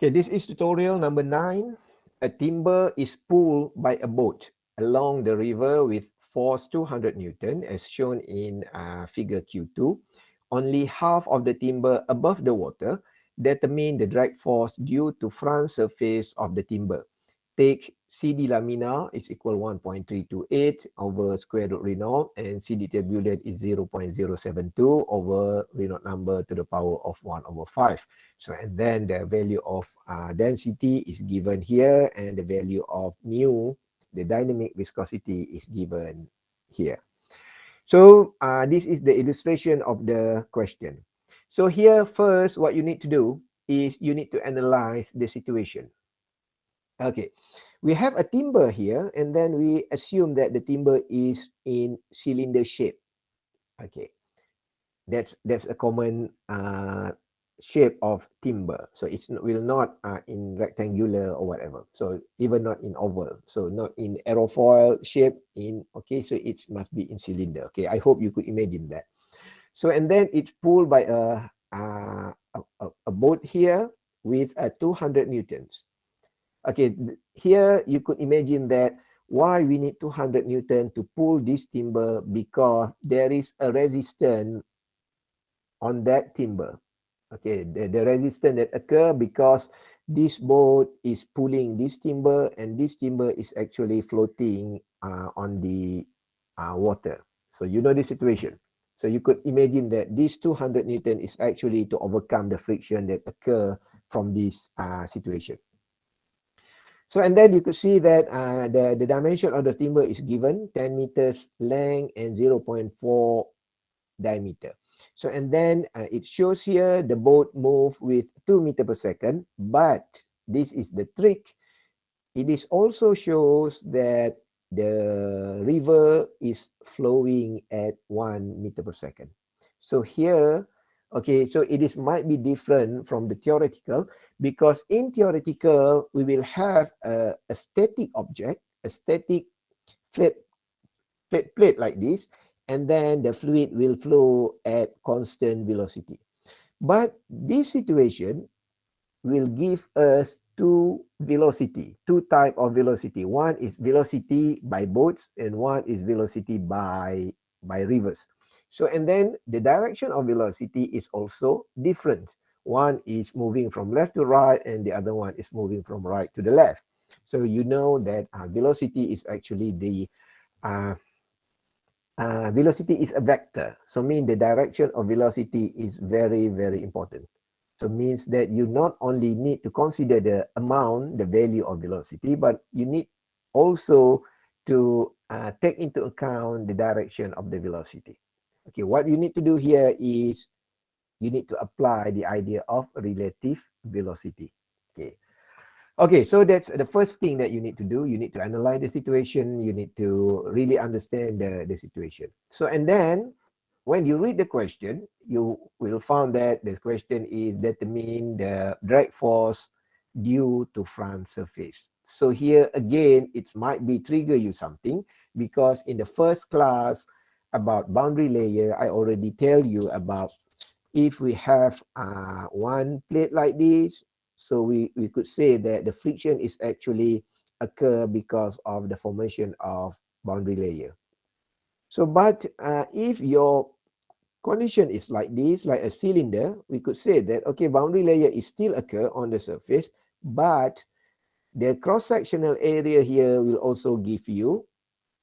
Okay, this is tutorial number 9. A timber is pulled by a boat along the river with force 200 Newton as shown in figure Q2. Only half of the timber above the water. Determine the drag force due to front surface of the timber. Take CD laminar is equal 1.328 over square root Reynolds and CD turbulent is 0.072 over Reynolds number to the power of 1 over 5. So, and then the value of density is given here and the value of mu, the dynamic viscosity, is given here. So, this is the illustration of the question. So here first, what you need to do is you need to analyze the situation. Okay, we have a timber here and then we assume that the timber is in cylinder shape. Okay, that's a common shape of timber, so it will not in rectangular or whatever, so even not in oval, so not in aerofoil shape in, okay, so it must be in cylinder. Okay, I hope you could imagine that. So and then it's pulled by a boat here with 200 newtons. Okay, here you could imagine that why we need 200 newton to pull this timber, because there is a resistance on that timber. Okay, the resistance that occur because this boat is pulling this timber and this timber is actually floating on the water. So you know the situation. So you could imagine that this 200 Newton is actually to overcome the friction that occur from this situation. So and then you could see that the dimension of the timber is given 10 meters length and 0.4 diameter. So and then it shows here the boat move with 2 meters per second, but this is the trick. It is also shows that the river is flowing at 1 meter per second. So here, okay, so it is might be different from the theoretical, because in theoretical we will have a static object, a static flat plate like this, and then the fluid will flow at constant velocity. But this situation will give us two type of velocity. One is velocity by boats and one is velocity by rivers. So and then the direction of velocity is also different. One is moving from left to right and the other one is moving from right to the left. So you know that velocity is actually the uh, velocity is a vector. So mean the direction of velocity is very, very important. So means that you not only need to consider the amount, the value of velocity, but you need also to take into account the direction of the velocity. Okay, what you need to do here is you need to apply the idea of relative velocity. Okay. Okay, so that's the first thing that you need to do. You need to analyze the situation. You need to really understand the situation. So, and then when you read the question, you will find that the question is determine the drag force due to front surface. So here again, it might be trigger you something, because in the first class about boundary layer, I already tell you about if we have one plate like this, so we could say that the friction is actually occur because of the formation of boundary layer. So but if your condition is like this, like a cylinder, we could say that okay, boundary layer is still occur on the surface, but the cross-sectional area here will also give you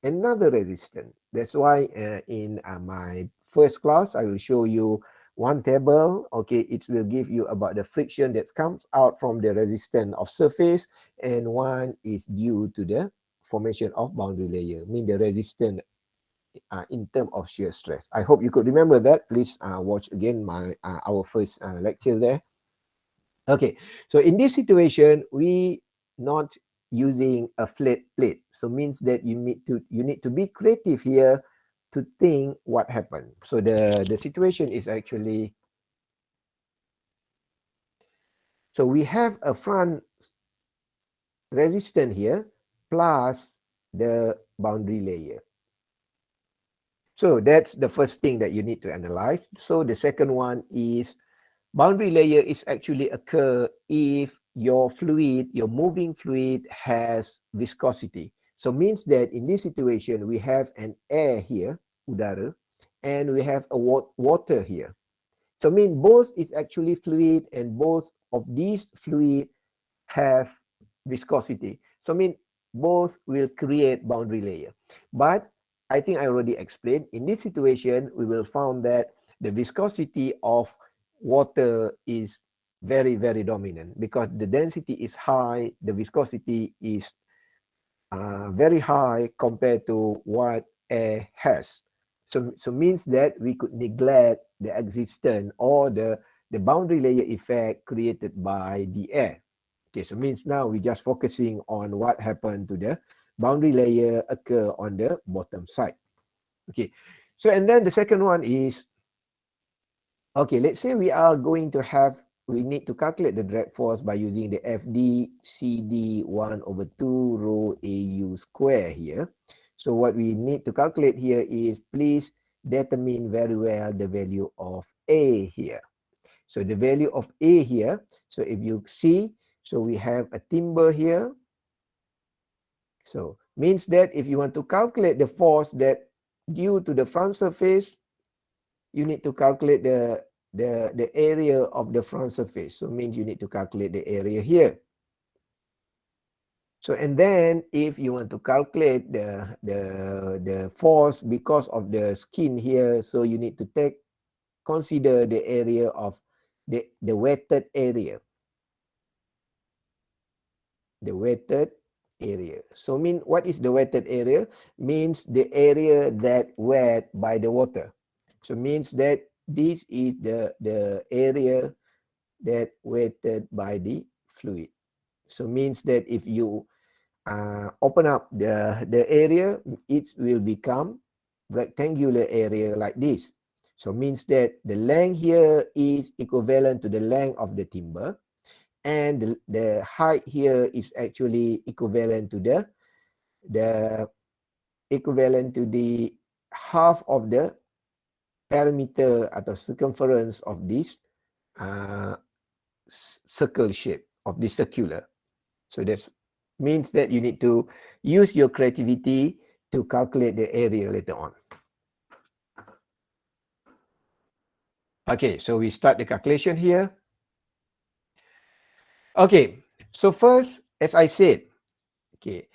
another resistance. That's why in my first class, I will show you one table. Okay, it will give you about the friction that comes out from the resistance of surface, and one is due to the formation of boundary layer, mean the resistance in terms of shear stress. I hope you could remember that. Please watch again my our first lecture there. Okay, so in this situation, we not using a flat plate. So means that you need to be creative here to think what happened. So the situation is actually, so we have a front resistance here plus the boundary layer. So that's the first thing that you need to analyze. So the second one is boundary layer is actually occur if your fluid, your moving fluid has viscosity. So means that in this situation, we have an air here, udara, and we have a water here. So mean both is actually fluid and both of these fluid have viscosity. So mean both will create boundary layer. But I think I already explained, in this situation, we will found that the viscosity of water is very, very dominant because the density is high, the viscosity is very high compared to what air has. So means that we could neglect the existence or the boundary layer effect created by the air. Okay, so means now we just focusing on what happened to the boundary layer occur on the bottom side. Okay, so and then the second one is, okay, let's say we need to calculate the drag force by using the FD CD 1 over 2 rho AU square here. So what we need to calculate here is, please determine very well the value of A here. So the value of A here, so if you see, so we have a timber here. So means that if you want to calculate the force that due to the front surface, you need to calculate the area of the front surface. So means you need to calculate the area here. So and then if you want to calculate the force because of the skin here, so you need to consider the area of the wetted area. The wetted area. So mean what is the wetted area? Means the area that wet by the water. So means that this is the area that wetted by the fluid. So means that if you open up the area, it will become rectangular area like this. So means that the length here is equivalent to the length of the timber, and the height here is actually equivalent to the half of the perimeter atau circumference of this circle shape of this circular. So that means that you need to use your creativity to calculate the area later on. Okay, so we start the calculation here. Okay, so first, as I said, okay,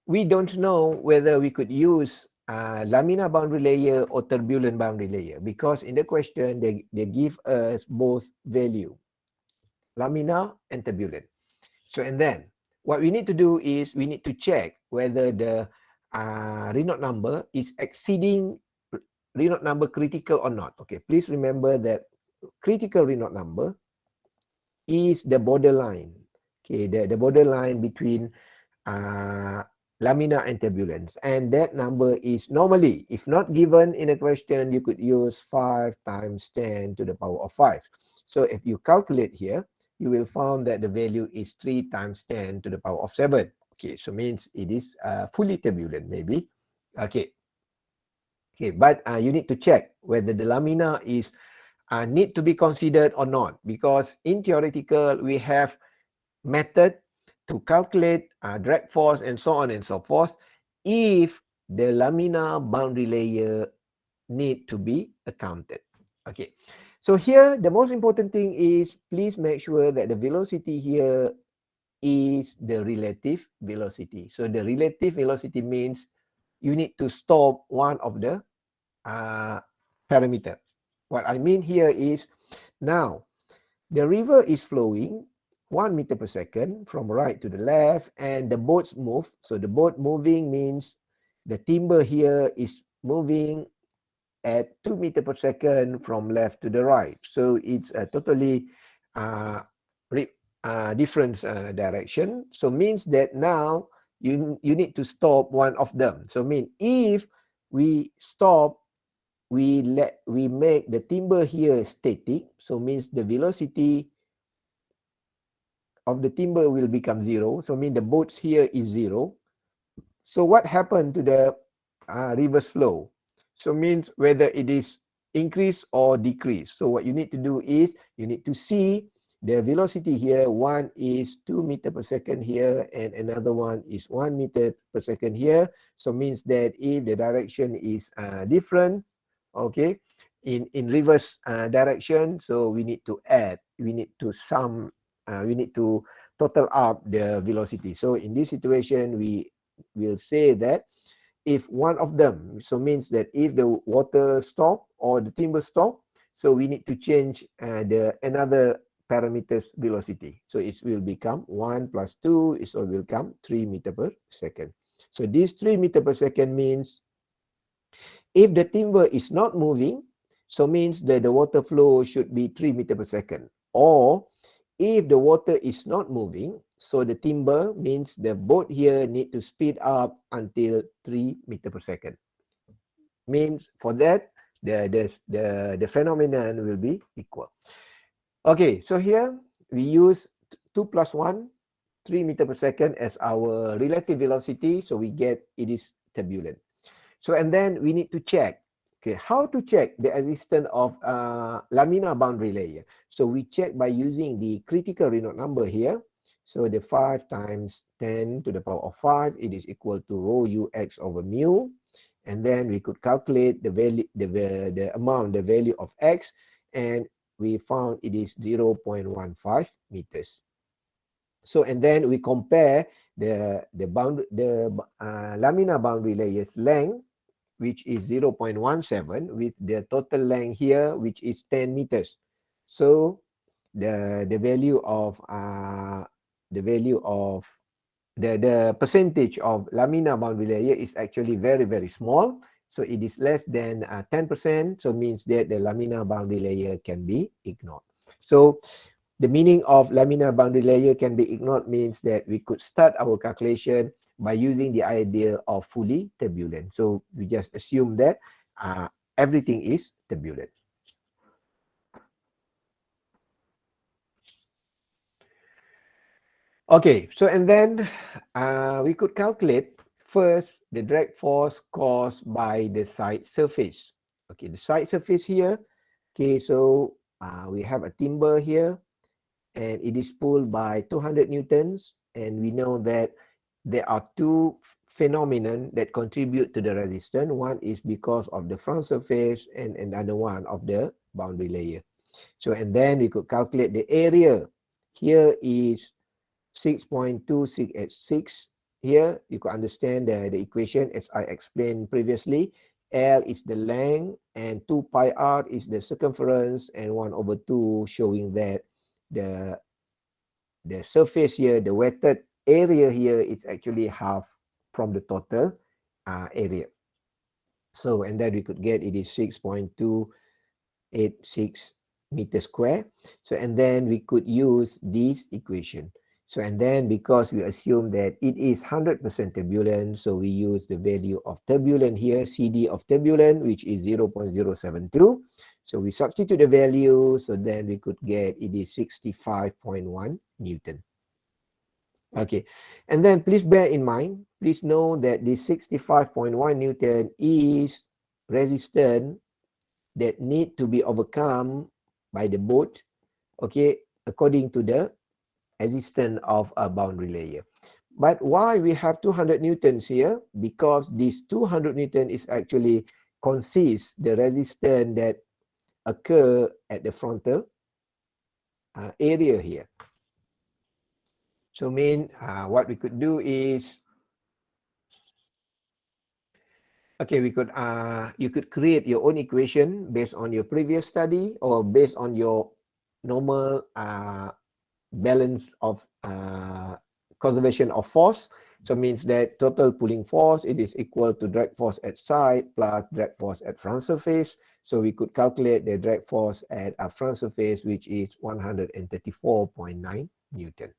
we don't know whether we could use laminar boundary layer or turbulent boundary layer, because in the question, they give us both value, laminar and turbulent. So, and then what we need to do is we need to check whether the Reynolds number is exceeding Reynolds number critical or not. Okay, please remember that critical Reynolds number is the borderline. Okay, the borderline between laminar and turbulence, and that number is normally, if not given in a question, you could use 5 times 10 to the power of 5. So if you calculate here, you will find that the value is 3 times 10 to the power of 7. Okay, so means it is fully turbulent maybe. Okay, but you need to check whether the laminar is need to be considered or not, because in theoretical we have method to calculate drag force and so on and so forth if the laminar boundary layer need to be accounted. Okay, so here the most important thing is, please make sure that the velocity here is the relative velocity. So the relative velocity means you need to stop one of the parameter. What I mean here is, now the river is flowing 1 meter per second from right to the left, and the boats move. So the boat moving means the timber here is moving at 2 meter per second from left to the right. So it's a totally different direction. So means that now you need to stop one of them. So mean if we stop, we make the timber here static. So means the velocity of the timber will become 0. So mean the boats here is 0. So what happened to the reverse flow? So means whether it is increase or decrease. So what you need to do is you need to see the velocity here, one is 2 meter per second here, and another one is 1 meter per second here. So means that if the direction is different, okay, in reverse direction, so we need to add, we need to sum, we need to total up the velocity. So in this situation, we will say that if one of them, so means that if the water stop or the timber stop, so we need to change the another parameters velocity. So it will become 1 plus 2, so will become 3 meter per second. So this 3 meter per second means if the timber is not moving, so means that the water flow should be 3 meter per second. Or if the water is not moving, so the timber means the boat here need to speed up until 3 meter per second. Means for that, the phenomenon will be equal. Okay, so here we use 2 plus 1, 3 meter per second as our relative velocity. So we get it is turbulent. So and then we need to check. Okay, how to check the existence of laminar boundary layer? So we check by using the critical Reynolds number here. So the 5 times 10 to the power of 5, it is equal to rho ux over mu. And then we could calculate the value, the amount, the value of x, and we found it is 0.15 meters. So and then we compare the laminar boundary layers length, which is 0.17, with the total length here, which is 10 meters. So the value of the percentage of laminar boundary layer is actually very, very small. So it is less than 10%. So means that the laminar boundary layer can be ignored. So the meaning of laminar boundary layer can be ignored means that we could start our calculation by using the idea of fully turbulent. So we just assume that everything is turbulent. Okay, so and then we could calculate first the drag force caused by the side surface. Okay, the side surface here. Okay, so we have a timber here, and it is pulled by 200 newtons, and we know that there are two phenomena that contribute to the resistance. One is because of the front surface, and another one of the boundary layer. So and then we could calculate the area. Here is 6.2686. Here you could understand the equation as I explained previously. L is the length and 2 pi r is the circumference, and 1 over 2 showing that the surface here, the wetted area here, is actually half from the total area. So and then we could get it is 6.286 meter square. So and then we could use this equation. So and then because we assume that it is 100% turbulent, so we use the value of turbulent here, CD of turbulent, which is 0.072. So we substitute the value, so then we could get it is 65.1 Newton. Okay, and then please bear in mind, please know that this 65.1 Newton is resistance that need to be overcome by the boat, okay, according to the existence of a boundary layer. But why we have 200 newtons here? Because this 200 newton is actually consists the resistance that occur at the frontal area here. So what we could do is, okay, we could you could create your own equation based on your previous study or based on your normal balance of conservation of force. So means that total pulling force, it is equal to drag force at side plus drag force at front surface. So we could calculate the drag force at a front surface, which is 134.9 Newton.